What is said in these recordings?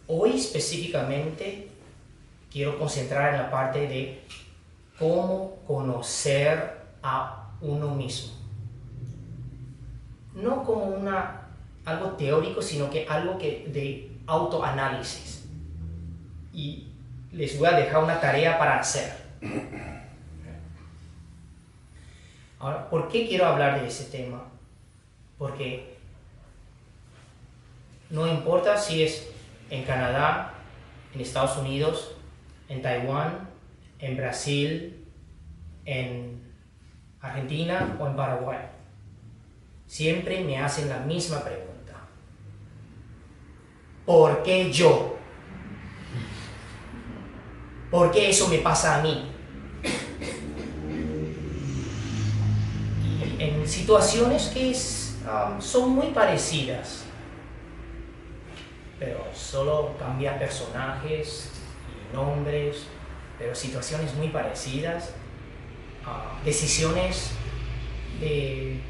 hoy específicamente quiero concentrar en la parte de cómo conocer a uno mismo. No como algo teórico, sino que algo de autoanálisis. Y les voy a dejar una tarea para hacer. Ahora, ¿por qué quiero hablar de ese tema? Porque no importa si es en Canadá, en Estados Unidos, en Taiwán, en Brasil, en Argentina o en Paraguay. Siempre me hacen la misma pregunta. ¿Por qué yo? ¿Por qué eso me pasa a mí? Y en situaciones que son muy parecidas, pero solo cambia personajes y nombres, pero situaciones muy parecidas, decisiones que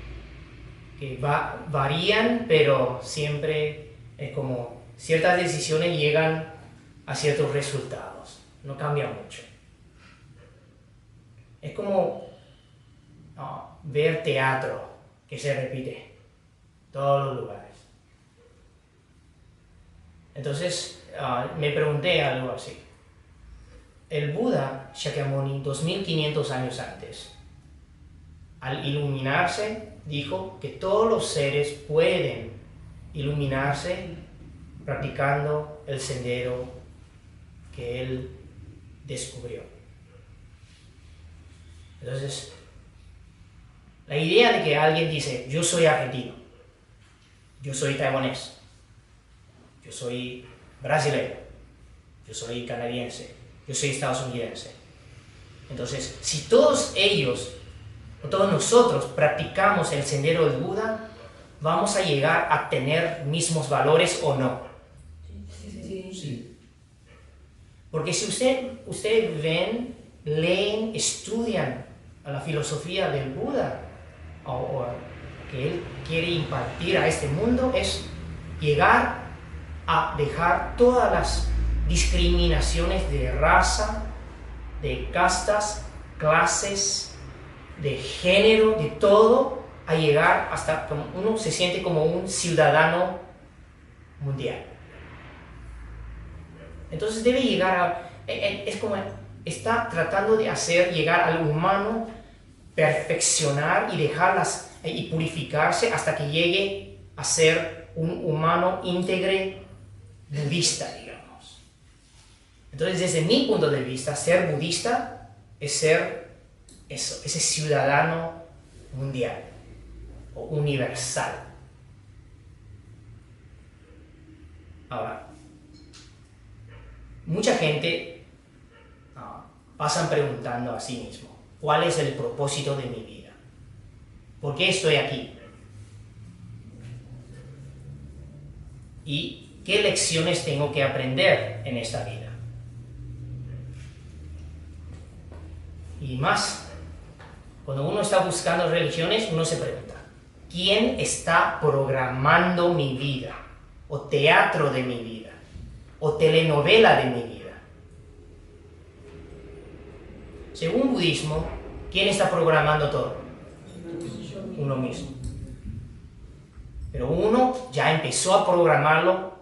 varían, pero siempre es como ciertas decisiones llegan a ciertos resultados, no cambia mucho. Es como ver teatro que se repite en todos los lugares. Entonces me pregunté algo así. El Buda Shakyamuni, 2500 años antes, al iluminarse, dijo que todos los seres pueden iluminarse practicando el sendero que él descubrió. Entonces, la idea de que alguien dice, yo soy argentino, yo soy taiwanés, yo soy brasileño, yo soy canadiense, yo soy estadounidense. Entonces, si todos ellos, o todos nosotros practicamos el sendero del Buda, ¿vamos a llegar a tener mismos valores o no? Sí. Porque si ustedes ven, leen, estudian a la filosofía del Buda, o que él quiere impartir a este mundo, es llegar a dejar todas las discriminaciones de raza, de castas, clases, de género, de todo, a llegar hasta como uno se siente como un ciudadano mundial. Entonces debe llegar es como está tratando de hacer llegar al humano, perfeccionar y dejarlas y purificarse hasta que llegue a ser un humano íntegre budista, digamos. Entonces, desde mi punto de vista, ser budista es ser eso, ese ciudadano mundial o universal. Ahora, mucha gente pasan preguntando a sí mismo, ¿cuál es el propósito de mi vida? ¿Por qué estoy aquí? ¿Y qué lecciones tengo que aprender en esta vida? Y más, cuando uno está buscando religiones, uno se pregunta, ¿quién está programando mi vida? ¿O teatro de mi vida? ¿O telenovela de mi vida? Según budismo, ¿quién está programando todo? Uno mismo. Pero uno ya empezó a programarlo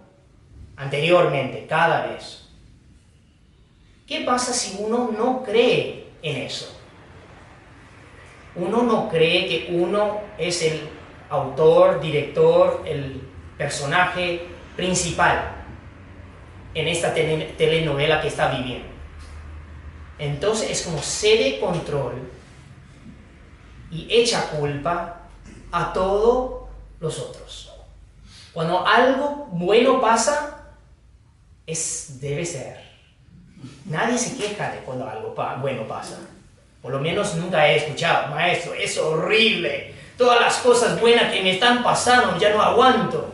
anteriormente, cada vez. ¿Qué pasa si uno no cree en eso? Uno no cree que uno es el autor, director, el personaje principal en esta telenovela que está viviendo. Entonces es como cede control y echa culpa a todos los otros. Cuando algo bueno pasa, debe ser. Nadie se queja de cuando algo bueno pasa. Por lo menos nunca he escuchado, maestro, es horrible. Todas las cosas buenas que me están pasando, ya no aguanto.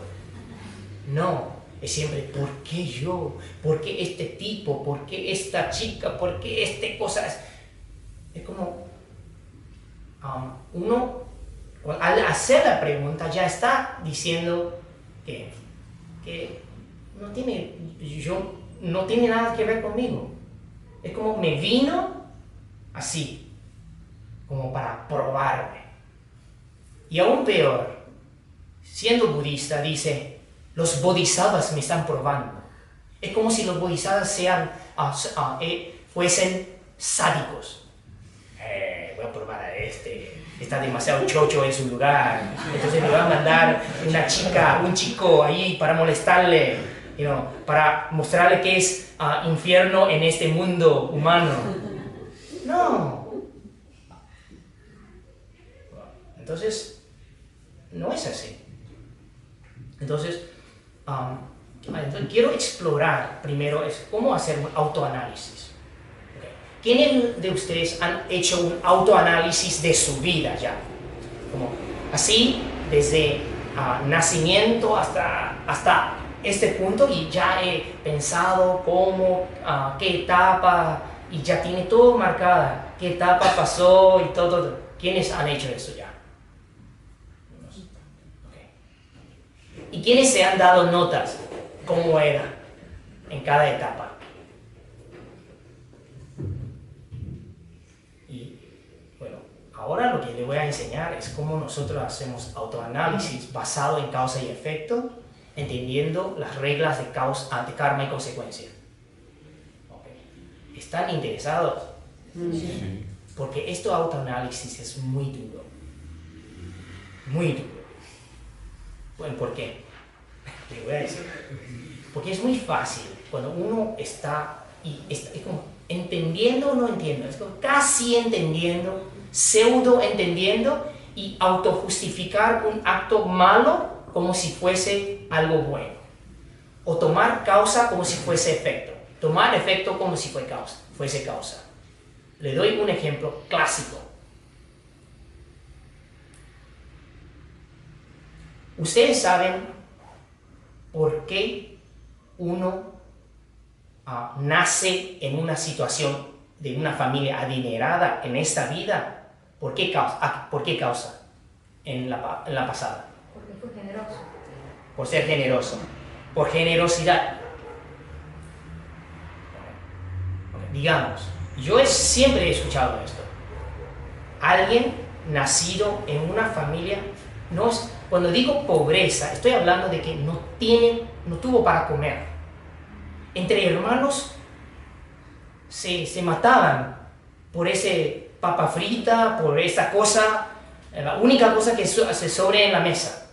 No. Es siempre, ¿por qué yo? ¿Por qué este tipo? ¿Por qué esta chica? ¿Por qué esta cosa? Es como uno, al hacer la pregunta, ya está diciendo que no tiene nada que ver conmigo. Es como me vino así, como para probarme. Y aún peor, siendo budista, dice, los bodhisattvas me están probando. Es como si los bodhisattvas fuesen sádicos. Voy a probar a está demasiado chocho en su lugar, entonces me va a mandar una chica, un chico ahí para molestarle, para mostrarle que es infierno en este mundo humano. No. Entonces, no es así. Entonces, quiero explorar primero cómo hacer un autoanálisis. ¿Quiénes de ustedes han hecho un autoanálisis de su vida ya? Como así, desde nacimiento hasta este punto, y ya he pensado cómo, qué etapa, y ya tiene todo marcada, qué etapa pasó y todo. ¿Quiénes han hecho eso ya? Okay. ¿Y quiénes se han dado notas cómo era en cada etapa? Ahora lo que les voy a enseñar es cómo nosotros hacemos autoanálisis basado en causa y efecto, entendiendo las reglas de karma y consecuencia. Okay. ¿Están interesados? Sí. Porque este autoanálisis es muy duro. Muy duro. Bueno, ¿por qué? Les voy a decir. Porque es muy fácil cuando uno está es como entendiendo o no entiendo, es como casi entendiendo, pseudo entendiendo, y autojustificar un acto malo como si fuese algo bueno, o tomar causa como si fuese efecto, tomar efecto como si fuese causa. Le doy un ejemplo clásico. Ustedes saben por qué uno nace en una situación de una familia adinerada en esta vida. ¿Por qué causa en la pasada? Porque fue generoso. Por ser generoso. Por generosidad. Digamos, yo siempre he escuchado esto. Alguien nacido en una familia, cuando digo pobreza, estoy hablando de que no tuvo para comer. Entre hermanos se mataban por ese papa frita, por esa cosa, la única cosa que se sobre en la mesa.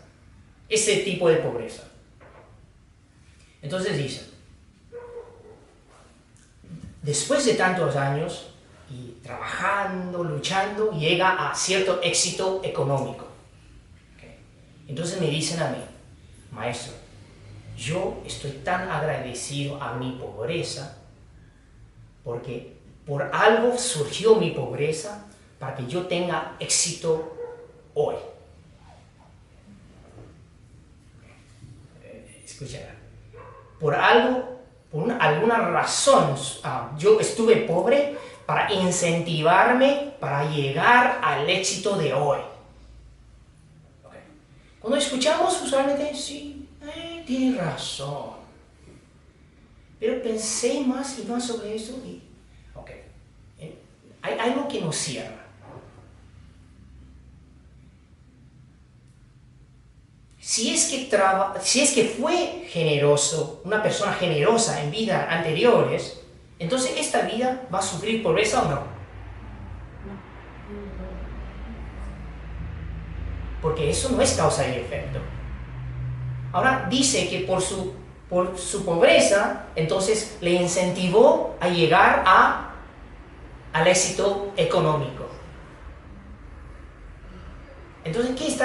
Ese tipo de pobreza. Entonces dicen, después de tantos años y trabajando, luchando, llega a cierto éxito económico. Okay. Entonces me dicen a mí, maestro, yo estoy tan agradecido a mi pobreza porque por algo surgió mi pobreza para que yo tenga éxito hoy. Escucha, por alguna razón, yo estuve pobre para incentivarme para llegar al éxito de hoy. Okay. Cuando escuchamos usualmente, sí, tienes razón. Pero pensé más y más sobre eso y hay algo que nos cierra. Si es que fue generoso, una persona generosa en vidas anteriores, entonces esta vida va a sufrir pobreza o no. Porque eso no es causa y efecto. Ahora dice que por su pobreza, entonces le incentivó a llegar al éxito económico. Entonces,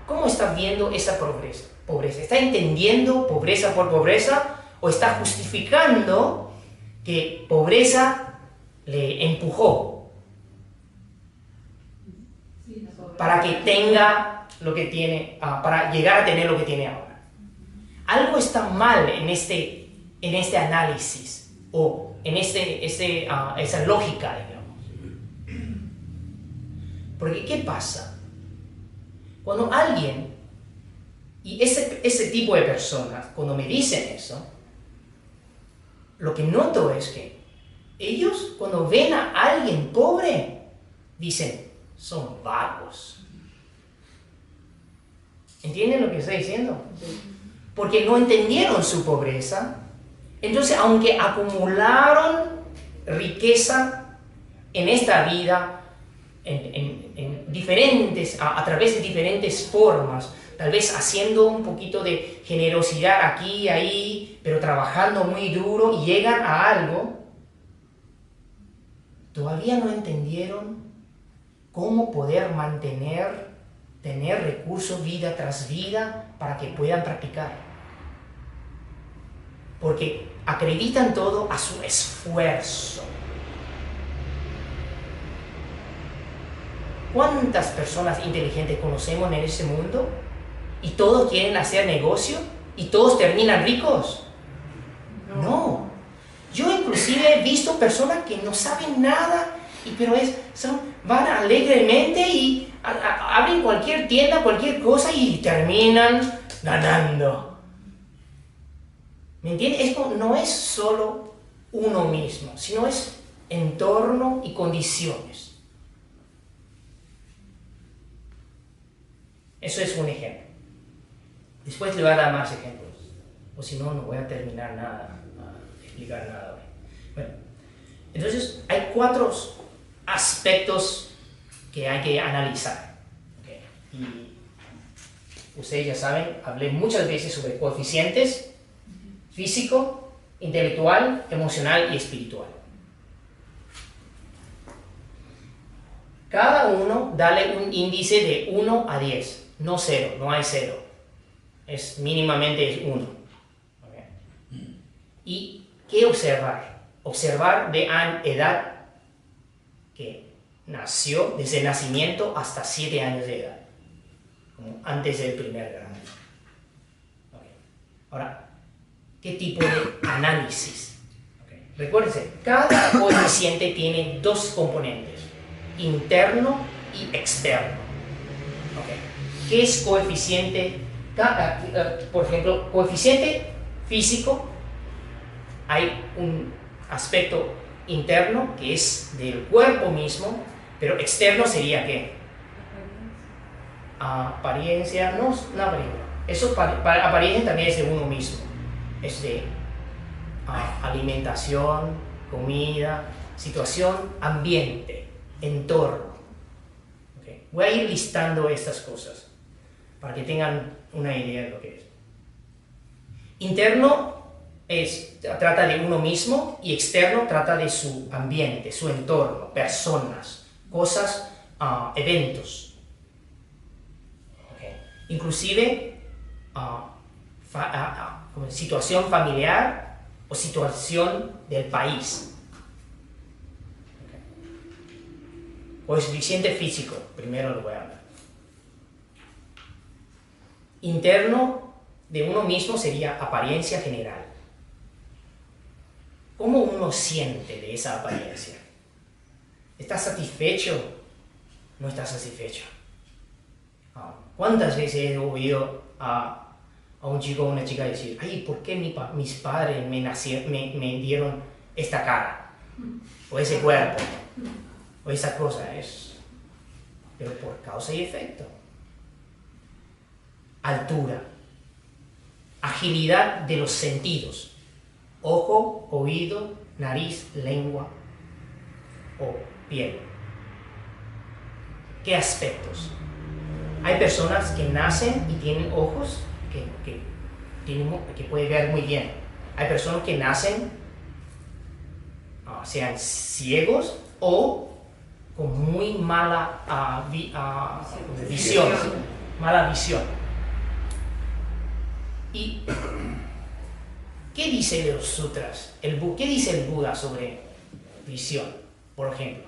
¿cómo está viendo esa pobreza? ¿Está entendiendo pobreza por pobreza o está justificando que pobreza le empujó para que tenga lo que tiene, para llegar a tener lo que tiene ahora? Algo está mal en este análisis o en esa lógica, digamos. Porque ¿qué pasa? Cuando alguien Y ese tipo de personas, cuando me dicen eso, lo que noto es que ellos, cuando ven a alguien pobre, dicen, son vagos. ¿Entienden lo que estoy diciendo? Porque no entendieron su pobreza. Entonces, aunque acumularon riqueza en esta vida, a través de diferentes formas, tal vez haciendo un poquito de generosidad aquí y ahí, pero trabajando muy duro, y llegan a algo, todavía no entendieron cómo poder tener recursos vida tras vida para que puedan practicar. Porque acreditan todo a su esfuerzo. ¿Cuántas personas inteligentes conocemos en este mundo? ¿Y todos quieren hacer negocio? ¿Y todos terminan ricos? No. Yo inclusive he visto personas que no saben nada, pero van alegremente y abren cualquier tienda, cualquier cosa y terminan ganando. ¿Me entiendes? No es solo uno mismo, sino es entorno y condiciones. Eso es un ejemplo. Después le voy a dar más ejemplos. O si no, no voy a terminar explicar nada hoy. Bueno, entonces hay 4 aspectos que hay que analizar. ¿Okay? Y ustedes ya saben, hablé muchas veces sobre coeficientes: físico, intelectual, emocional y espiritual. Cada uno, dale un índice de 1 a 10. No 0, no hay 0. Mínimamente es 1. Okay. ¿Y qué observar? Observar de edad que nació, desde el nacimiento hasta 7 años de edad, como antes del primer grado. Okay. Ahora, ¿qué tipo de análisis? Okay. Recuérdense, cada coeficiente tiene 2 componentes: interno y externo. Okay. ¿Qué es coeficiente? Por ejemplo, coeficiente físico, hay un aspecto interno que es del cuerpo mismo, pero externo sería ¿qué? Apariencia, no apariencia. Eso apariencia también es de uno mismo. Es de alimentación, comida, situación, ambiente, entorno. Okay. Voy a ir listando estas cosas para que tengan una idea de lo que es. Interno trata de uno mismo, y externo trata de su ambiente, su entorno, personas, cosas, eventos. Okay. Inclusive situación familiar o situación del país. Okay. Coeficiente físico, primero lo voy a hablar. Interno de uno mismo sería apariencia general. ¿Cómo uno siente de esa apariencia? ¿Estás satisfecho? ¿No estás satisfecho? ¿Cuántas veces he oído a un chico o una chica decir: ay, ¿por qué mis padres me dieron esta cara? O ese cuerpo, o esa cosa. Pero por causa y efecto. Altura, agilidad de los sentidos: ojo, oído, nariz, lengua o piel. ¿Qué aspectos? Hay personas que nacen y tienen ojos que pueden ver muy bien. Hay personas que nacen, sean ciegos o con muy mala visión. Mala visión. ¿Y qué dice de los sutras? ¿Qué dice el Buda sobre visión, por ejemplo?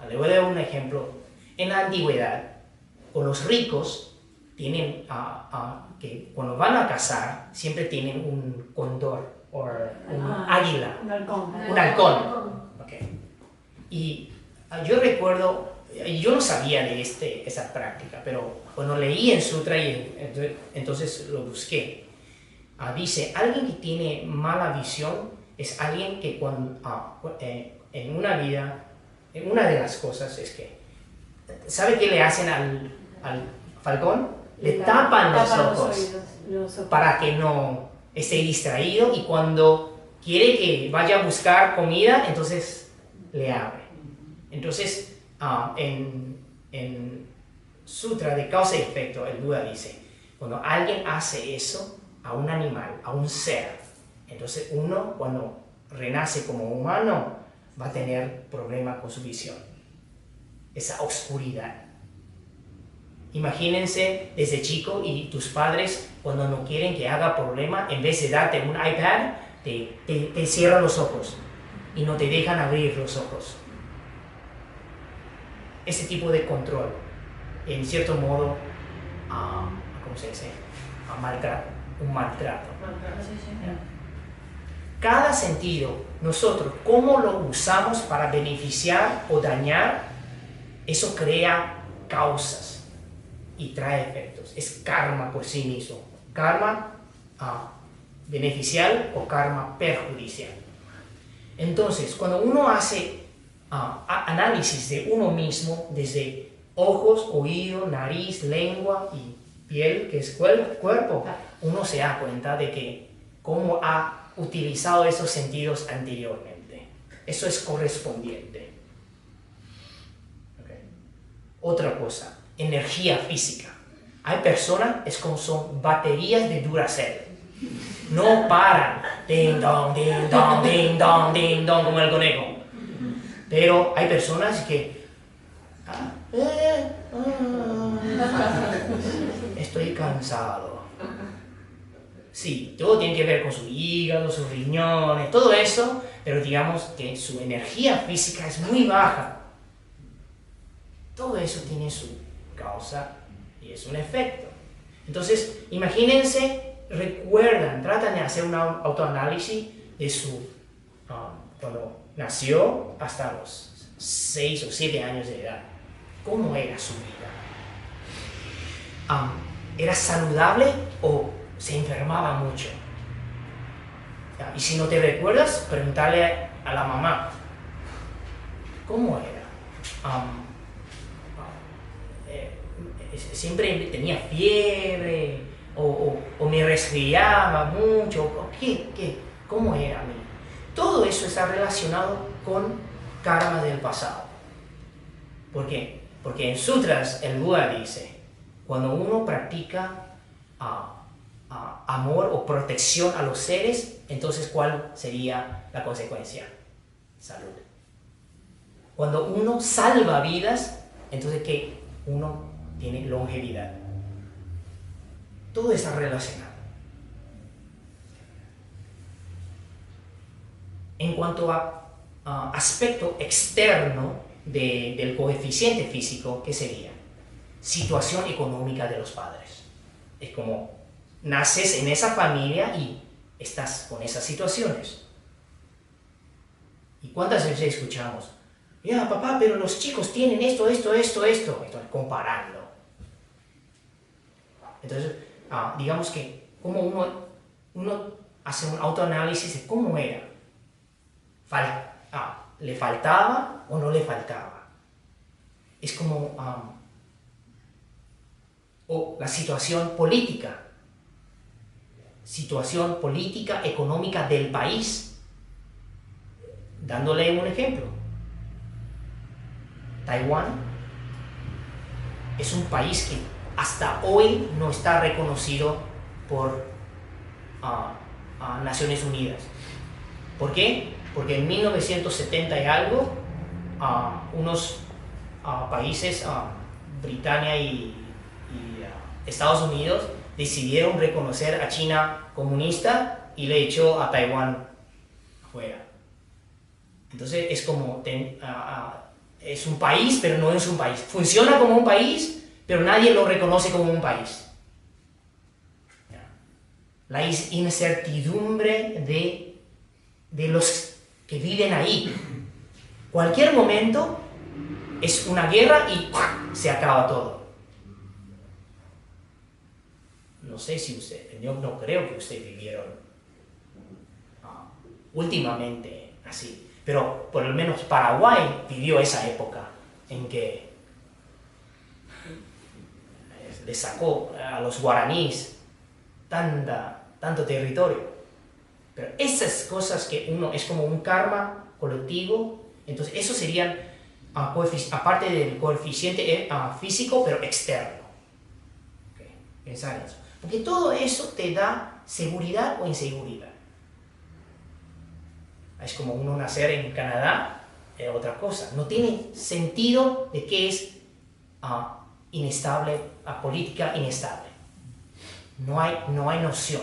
Le voy a dar un ejemplo. En la antigüedad, con los ricos, tienen que cuando van a cazar, siempre tienen un cóndor o un águila. Un halcón. Un halcón. Okay. Y yo recuerdo yo no sabía de esa práctica, pero cuando leí en Sutra, entonces lo busqué. Dice, alguien que tiene mala visión es alguien que en una vida, una de las cosas es que, ¿sabe qué le hacen al falcón? Le tapan los ojos para que no esté distraído, y cuando quiere que vaya a buscar comida, entonces le abre. Entonces, en Sutra de Causa y Efecto, el Buda dice, cuando alguien hace eso a un animal, a un ser, entonces uno, cuando renace como humano, va a tener problema con su visión, esa oscuridad. Imagínense desde chico y tus padres, cuando no quieren que haga problema, en vez de darte un iPad, te cierran los ojos y no te dejan abrir los ojos. Ese tipo de control, en cierto modo, ¿cómo se dice? Un maltrato. Cada sentido, nosotros, cómo lo usamos para beneficiar o dañar, eso crea causas y trae efectos. Es karma por sí mismo. Karma beneficial o karma perjudicial. Entonces, cuando uno hace análisis de uno mismo, desde ojos, oído, nariz, lengua y piel, que es cuerpo, uno se da cuenta de que cómo ha utilizado esos sentidos anteriormente. Eso es correspondiente. Okay. Otra cosa, energía física. Hay personas, son baterías de Duracell. No paran. Ding dong, ding dong, ding dong, ding dong, como el conejo. Pero hay personas que estoy cansado. Sí, todo tiene que ver con su hígado, sus riñones, todo eso, pero digamos que su energía física es muy baja. Todo eso tiene su causa y es un efecto. Entonces, imagínense, recuerdan, tratan de hacer un autoanálisis de su, cuando nació hasta los 6 o 7 años de edad. ¿Cómo era su vida? ¿Era saludable o se enfermaba mucho? Y si no te recuerdas, pregúntale a la mamá. ¿Cómo era? Siempre tenía fiebre o me resfriaba mucho. ¿Cómo era a mí? Todo eso está relacionado con karma del pasado. ¿Por qué? Porque en sutras el Buda dice, cuando uno practica amor o protección a los seres, entonces ¿cuál sería la consecuencia? Salud. Cuando uno salva vidas, entonces ¿qué? Uno tiene longevidad. Todo está relacionado. En cuanto a aspecto externo del coeficiente físico, ¿qué sería? Situación económica de los padres. Es como naces en esa familia y estás con esas situaciones. ¿Y cuántas veces escuchamos? Ya, papá, pero los chicos tienen esto. Estoy comparando. Entonces, digamos que como uno hace un autoanálisis de cómo era. ¿Le faltaba o no le faltaba? Es como o la situación política, económica del país. Dándole un ejemplo, Taiwán es un país que hasta hoy no está reconocido por Naciones Unidas. ¿Por qué? Porque en 1970 y algo, unos países, Britania y Estados Unidos, decidieron reconocer a China comunista y le echó a Taiwán afuera. Entonces es como, es un país, pero no es un país. Funciona como un país, pero nadie lo reconoce como un país. La incertidumbre de los que viven ahí. Cualquier momento es una guerra y se acaba todo. No sé si yo no creo que ustedes vivieron últimamente así, pero por lo menos Paraguay vivió esa época en que le sacó a los guaraníes tanto territorio. Pero esas cosas que uno es como un karma colectivo, entonces eso serían aparte del coeficiente físico, pero externo. Okay. Pensar en eso. Porque todo eso te da seguridad o inseguridad. Es como uno nacer en Canadá, es otra cosa. No tiene sentido de que es inestable, política inestable. No hay noción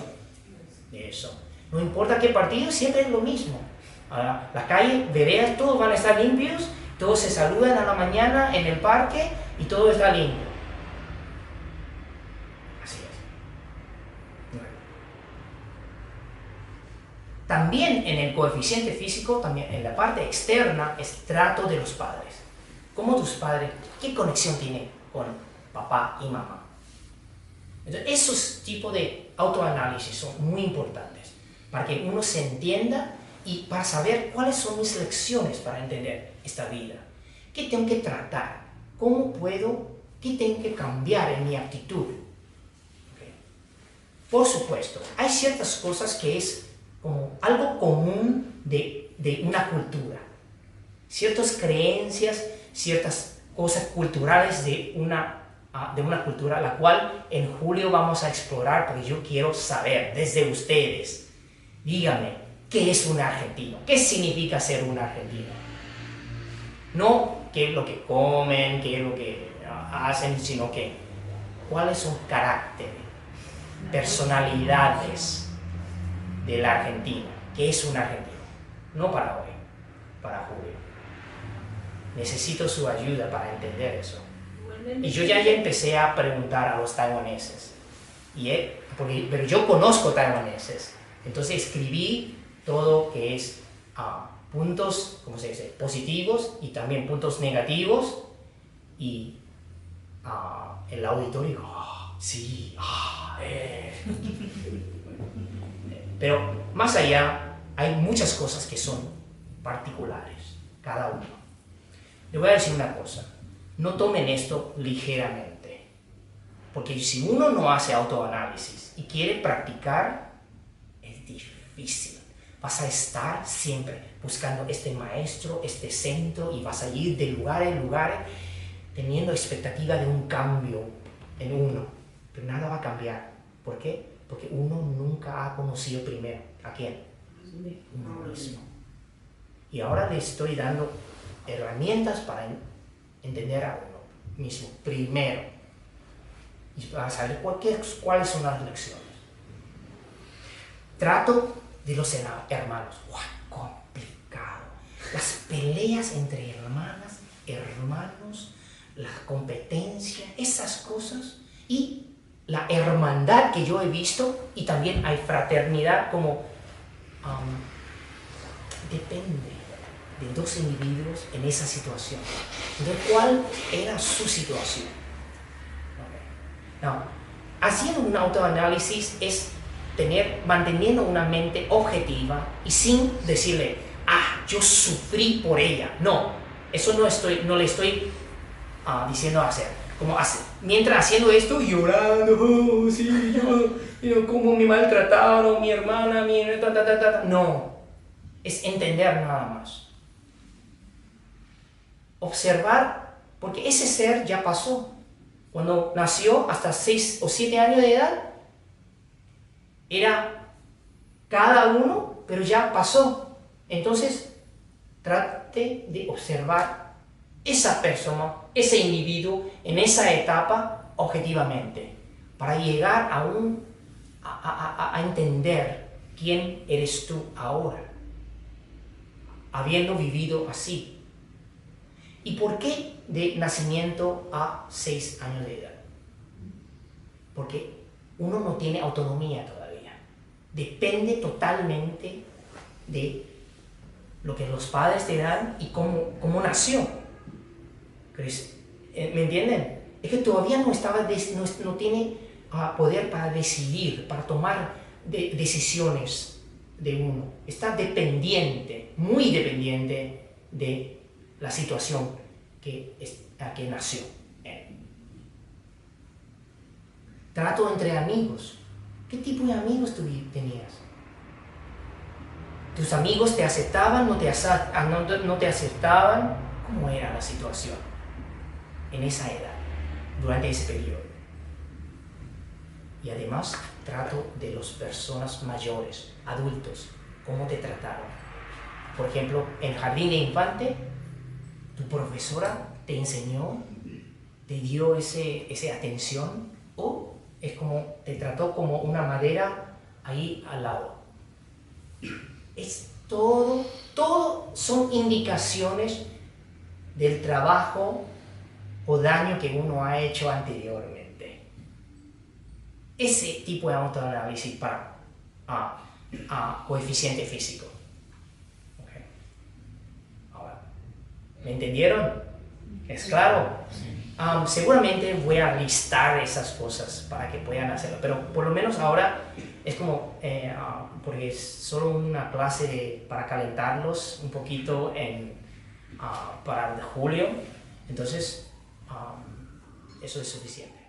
de eso. No importa qué partido, siempre es lo mismo. La calle, veredas, todos van a estar limpios, todos se saludan a la mañana en el parque y todo está limpio. Así es. También en el coeficiente físico, también en la parte externa, es trato de los padres. ¿Cómo tus padres, qué conexión tienen con papá y mamá? Entonces, esos tipos de autoanálisis son muy importantes para que uno se entienda y para saber cuáles son mis lecciones para entender esta vida. ¿Qué tengo que tratar? ¿Qué tengo que cambiar en mi actitud? Okay. Por supuesto, hay ciertas cosas que es como algo común de una cultura. Ciertas creencias, ciertas cosas culturales de una cultura, la cual en julio vamos a explorar, porque yo quiero saber desde ustedes. Díganme, ¿qué es un argentino? ¿Qué significa ser un argentino? No qué es lo que comen, qué es lo que hacen, sino que cuáles son caracteres, personalidades de la Argentina. ¿Qué es un argentino? No para hoy, para julio. Necesito su ayuda para entender eso. Y yo ya empecé a preguntar a los taiwaneses. Pero yo conozco taiwaneses. Entonces escribí todo que es puntos, ¿cómo se dice?, positivos y también puntos negativos. Y el auditorio, sí, Pero más allá, hay muchas cosas que son particulares, cada uno. Le voy a decir una cosa, no tomen esto ligeramente, porque si uno no hace autoanálisis y quiere practicar, es difícil. Vas a estar siempre buscando este maestro, este centro, y vas a ir de lugar en lugar teniendo expectativa de un cambio en uno, pero nada va a cambiar. ¿Por qué? Porque uno nunca ha conocido primero. ¿A quién? Uno mismo. Y ahora le estoy dando herramientas para entender a uno mismo primero. Y para saber cuáles son las lecciones. Trato de los hermanos. ¡Wow! Complicado. Las peleas entre hermanos, la competencia, esas cosas. Y la hermandad que yo he visto, y también hay fraternidad, como depende de dos individuos en esa situación. Entonces, ¿cuál era su situación? Okay. Now, haciendo un autoanálisis es manteniendo una mente objetiva y sin decirle, yo sufrí por ella. No, eso no le estoy diciendo hacer. Mientras haciendo esto, llorando, sí, yo cómo me maltrataron, mi hermana, No, es entender nada más. Observar, porque ese ser ya pasó. Cuando nació, hasta 6 o 7 años de edad, era cada uno, pero ya pasó. Entonces, trate de observar esa persona, ese individuo, en esa etapa objetivamente, para llegar a entender quién eres tú ahora, habiendo vivido así. ¿Y por qué de nacimiento a 6 años de edad? Porque uno no tiene autonomía todavía. Depende totalmente de lo que los padres te dan y cómo nació. ¿Me entienden? Es que todavía no tiene poder para decidir, para tomar decisiones de uno. Está dependiente, muy dependiente de la situación a que nació. Trato entre amigos. ¿Qué tipo de amigos tú tenías? ¿Tus amigos te aceptaban, no te aceptaban? ¿Cómo era la situación en esa edad, durante ese periodo? Y además, trato de las personas mayores, adultos, ¿cómo te trataron? Por ejemplo, en jardín de infante, tu profesora te enseñó, te dio esa atención, o es como te trató como una madera ahí al lado. Es todo son indicaciones del trabajo o daño que uno ha hecho anteriormente. Ese tipo de autoanálisis para coeficiente físico. Okay. Ahora, ¿me entendieron? ¿Es claro? Seguramente voy a listar esas cosas para que puedan hacerlo, pero por lo menos ahora es como, porque es solo una clase para calentarlos un poquito para julio, entonces eso es suficiente.